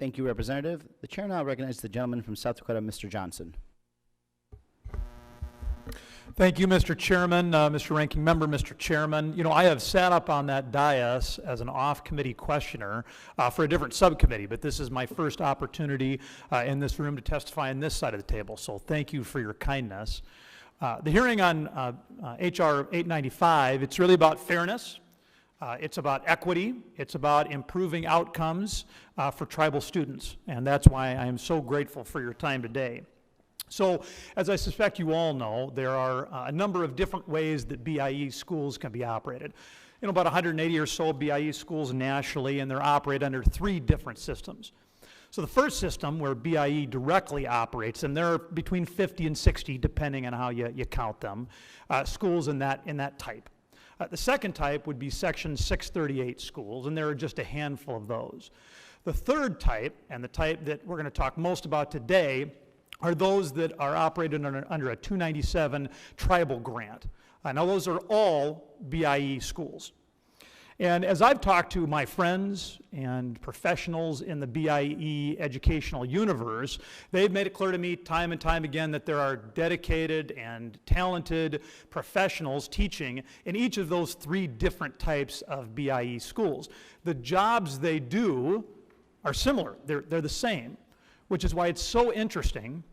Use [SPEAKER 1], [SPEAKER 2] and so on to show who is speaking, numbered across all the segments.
[SPEAKER 1] Thank you, Representative. The chair now recognizes the gentleman from South Dakota, Mr. Johnson.
[SPEAKER 2] Thank you, Mr. Chairman, Mr. Ranking Member, Mr. Chairman. You know, I have sat up on that dais as an off-committee questioner for a different subcommittee, but this is my first opportunity in this room to testify on this side of the table, so thank you for your kindness. The hearing on H.R. 895, it's really about fairness, it's about equity, it's about improving outcomes for tribal students, and that's why I am so grateful for your time today. So, as I suspect you all know, there are a number of different ways that BIE schools can be operated. You know, about 180 or so BIE schools nationally, and they're operated under 3 different systems. So the first system, where BIE directly operates, and there are between 50 and 60, depending on how you count them, schools in that type. The second type would be Section 638 schools, and there are just a handful of those. The third type, and the type that we're going to talk most about today, are those that are operated under a 297 tribal grant. Now those are all BIE schools. And as I've talked to my friends and professionals in the BIE educational universe, they've made it clear to me time and time again that there are dedicated and talented professionals teaching in each of those 3 different types of BIE schools. The jobs they do are similar, they're the same, which is why it's so interesting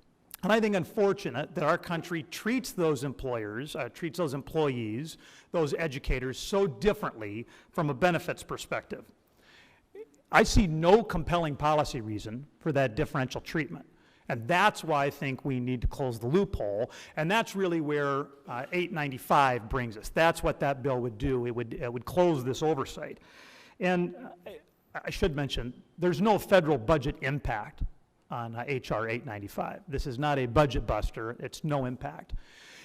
[SPEAKER 2] and I think unfortunate that our country treats those employers, treats those employees, those educators so differently from a benefits perspective. I see no compelling policy reason for that differential treatment. And that's why I think we need to close the loophole. And that's really where 895 brings us. That's what that bill would do. It would close this oversight. And I should mention, there's no federal budget impact on H.R. 895. This is not a budget buster. It's no impact.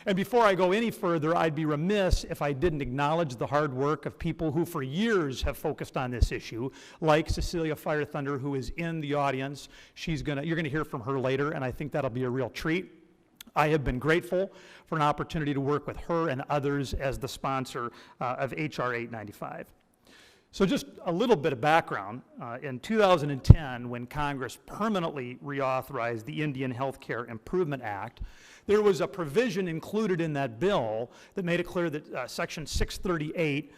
[SPEAKER 2] And before I go any further, I'd be remiss if I didn't acknowledge the hard work of people who for years have focused on this issue, like Cecilia Fire Thunder, who is in the audience. You're gonna hear from her later, and I think that'll be a real treat. I have been grateful for an opportunity to work with her and others as the sponsor of H.R. 895. So just a little bit of background. In 2010, when Congress permanently reauthorized the Indian Healthcare Improvement Act, there was a provision included in that bill that made it clear that Section 638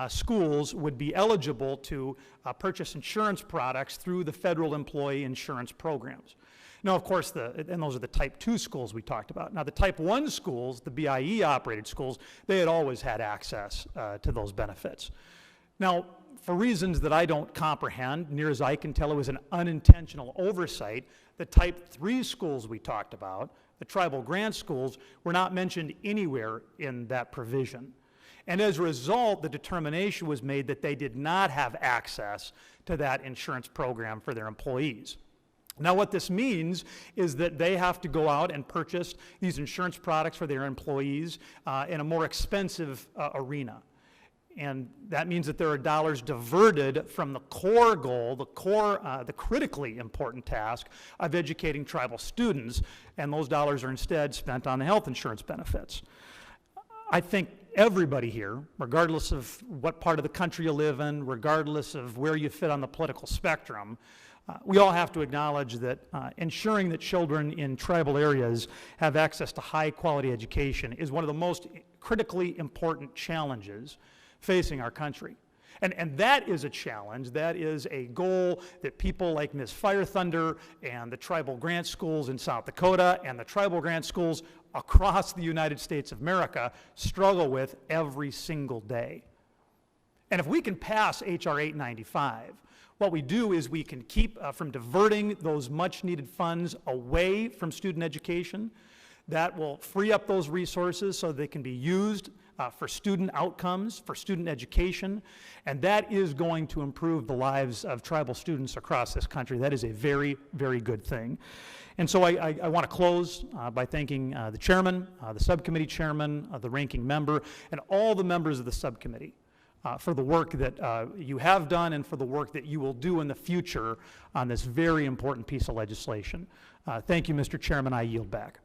[SPEAKER 2] schools would be eligible to purchase insurance products through the federal employee insurance programs. Now, of course, and those are the Type 2 schools we talked about. Now, the Type 1 schools, the BIE-operated schools, they had always had access to those benefits. Now, for reasons that I don't comprehend, near as I can tell, it was an unintentional oversight. The Type 3 schools we talked about, the tribal grant schools, were not mentioned anywhere in that provision. And as a result, the determination was made that they did not have access to that insurance program for their employees. Now, what this means is that they have to go out and purchase these insurance products for their employees in a more expensive arena. And that means that there are dollars diverted from the core goal, the critically important task of educating tribal students, and those dollars are instead spent on the health insurance benefits. I think everybody here, regardless of what part of the country you live in, regardless of where you fit on the political spectrum, we all have to acknowledge that ensuring that children in tribal areas have access to high-quality education is one of the most critically important challenges facing our country. And that is a challenge, that is a goal that people like Ms. Fire Thunder and the tribal grant schools in South Dakota and the tribal grant schools across the United States of America struggle with every single day. And if we can pass H.R. 895, what we do is we can keep from diverting those much needed funds away from student education. That will free up those resources so they can be used for student outcomes, for student education, and that is going to improve the lives of tribal students across this country. That is a very, very good thing. And so I want to close by thanking the chairman, the subcommittee chairman, the ranking member, and all the members of the subcommittee for the work that you have done and for the work that you will do in the future on this very important piece of legislation. Thank you, Mr. Chairman. I yield back.